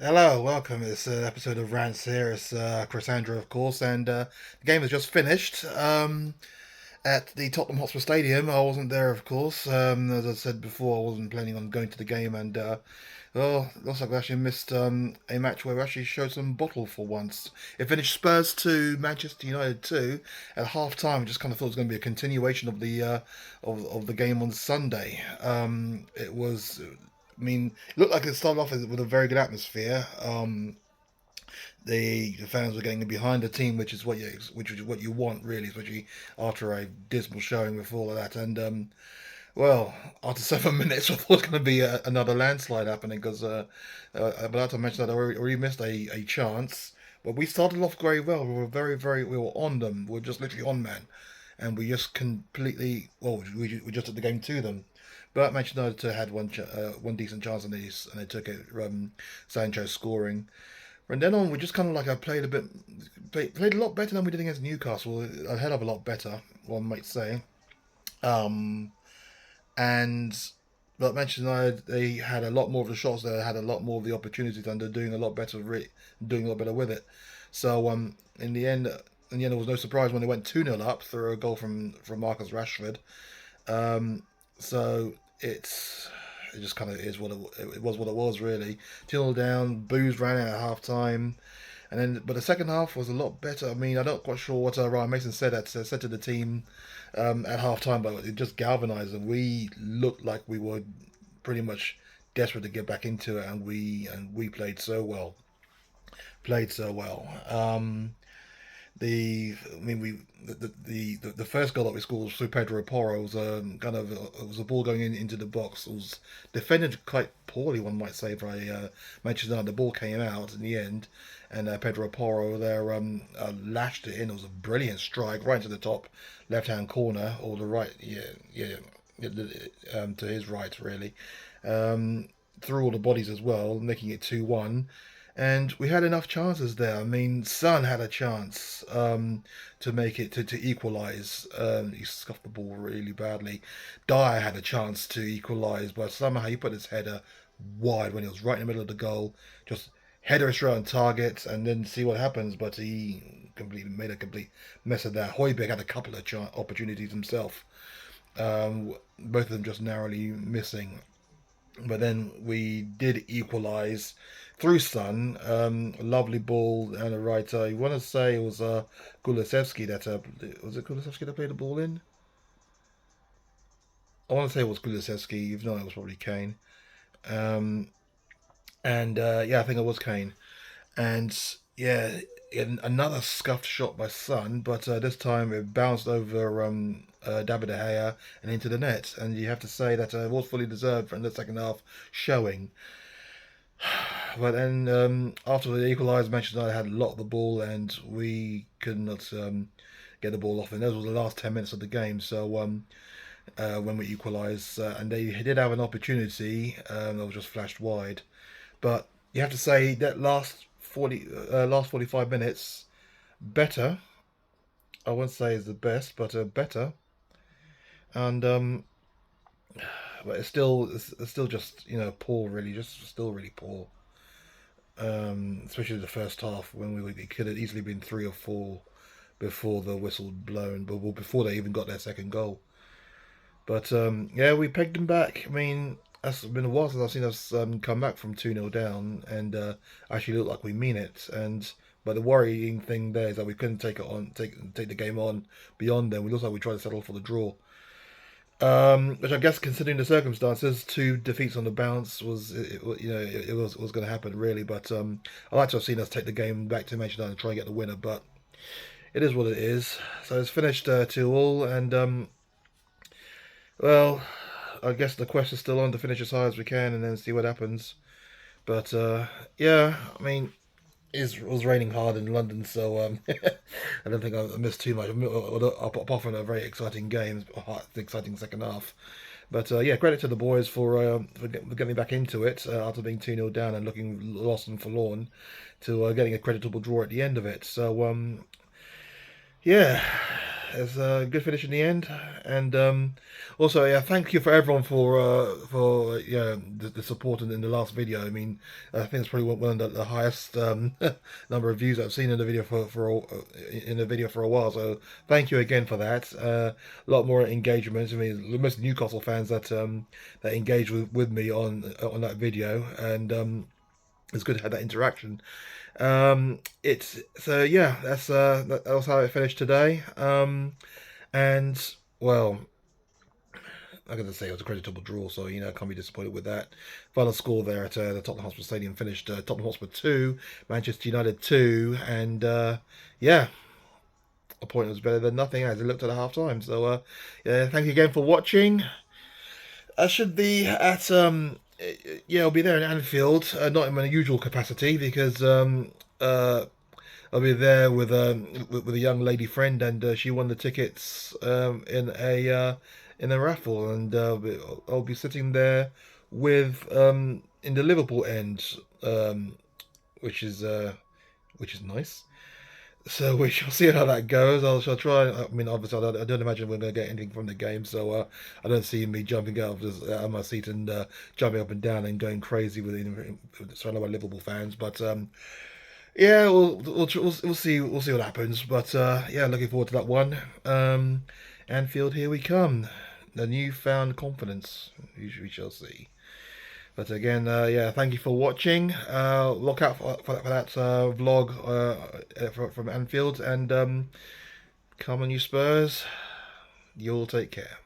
Hello, welcome. It's an episode of Rants here. It's Crisandro, of course, and the game has just finished at the Tottenham Hotspur Stadium. I wasn't there, of course. As I said before, I wasn't planning on going to the game, and well, looks like we actually missed a match where we actually showed some bottle for once. It finished Spurs 2, Manchester United 2 at half time. I just kind of thought it was going to be a continuation of the game on Sunday. It was. I mean, it looked like it started off with a very good atmosphere. The fans were getting behind the team, which is what you want really, especially after a dismal showing with all of that. And well, after 7 minutes, I thought it was going to be another landslide happening because, but as I mentioned, that I already missed a chance. But we started off very well. We were we were on them. We were just literally on man, and we just completely, well, we just took the game to them. But Manchester United had one decent chance and they took it. Sancho scoring. From then on, we just kind of like I played played a lot better than we did against Newcastle. A hell of a lot better, one might say. Um, and but Manchester United, they had a lot more of the shots. They had a lot more of the opportunities, and they're doing a lot better, doing a lot better with it. So in the end, it was no surprise when they went 2-0 up through a goal from Marcus Rashford. Um, so it just kind of is it was what it was really. 2-0 down, booze ran out at half time, and then but the second half was a lot better. I mean, I'm not quite sure what Ryan Mason said to the team at half time, but it just galvanised them. We looked like we were pretty much desperate to get back into it, and we played so well. I mean, the first goal that we scored was through Pedro Porro. It was it was a ball going into the box. It was defended quite poorly, one might say, by Manchester United. The ball came out in the end, and Pedro Porro there lashed it in. It was a brilliant strike right into the top left hand corner or the right, to his right really, um, through all the bodies as well, making it 2-1. And we had enough chances there. I mean, Son had a chance to make it to equalise. He scuffed the ball really badly. Dyer had a chance to equalise, but somehow he put his header wide when he was right in the middle of the goal. Just header it straight on target and then see what happens. But he completely made a complete mess of that. Højbjerg had a couple of opportunities himself. Both of them just narrowly missing. But then we did equalise through Sun. A lovely ball and a right. You want to say it was Kulusevski that was it Kulusevski that played the ball in? I want to say it was Kulusevski. If not, it was probably Kane. Um, and yeah, I think it was Kane. And yeah, another scuffed shot by Sun, but this time it bounced over David De Gea and into the net. And you have to say that it was fully deserved in the second half showing. But then after the equalised, Manchester United had a lot of the ball and we could not get the ball off. And those were the last 10 minutes of the game. So when we equalised, and they did have an opportunity that was just flashed wide. But you have to say that last 45 minutes better. I won't say is the best, but better. And but it's still just poor really, just still really poor. Especially the first half when it could have easily been 3 or 4 before the whistle blown, but well, before they even got their second goal. But yeah, we pegged them back. I mean, it's been a while since I've seen us come back from 2-0 down and actually look like we mean it. And but the worrying thing there is that we couldn't take the game on beyond them. We looked like we tried to settle for the draw. Which I guess, considering the circumstances, 2 defeats on the bounce was going to happen really. But I like to have seen us take the game back to Manchester United and try and get the winner. But it is what it is. So it's finished 2-2, and well, I guess the quest is still on to finish as high as we can and then see what happens. But yeah, I mean, it was raining hard in London, so I don't think I missed too much. Apart from a very exciting game, exciting second half. But yeah, credit to the boys for getting back into it after being 2-0 down and looking lost and forlorn to getting a creditable draw at the end of it. So yeah, It's a good finish in the end, and also yeah, thank you for everyone for yeah the support in the last video. I mean, I think it's probably one of the highest number of views I've seen in the video in the video for a while. So thank you again for that. A lot more engagement. I mean, most Newcastle fans that engage with me on that video, and it's good to have that interaction. It's so yeah, that was how it finished today. And well, I gotta say it was a creditable draw, so I can't be disappointed with that. Final score there at the Tottenham Hotspur Stadium finished Tottenham Hotspur 2, Manchester United 2, and yeah, a point was better than nothing as it looked at the half time. So yeah, thank you again for watching. I should be at yeah, I'll be there in Anfield, not in my usual capacity because I'll be there with a young lady friend, and she won the tickets in a raffle, and I'll be sitting there with in the Liverpool end, which is which is nice. So we shall see how that goes. Shall try. I mean, obviously, I don't imagine we're going to get anything from the game, so I don't see me jumping out of my seat and jumping up and down and going crazy surrounded by Liverpool fans. But yeah, we'll see what happens. But yeah, looking forward to that one. Anfield, here we come. The newfound confidence. We shall see. But again, yeah, thank you for watching. Look out for that vlog from Anfield, and come on, you Spurs. You'll take care.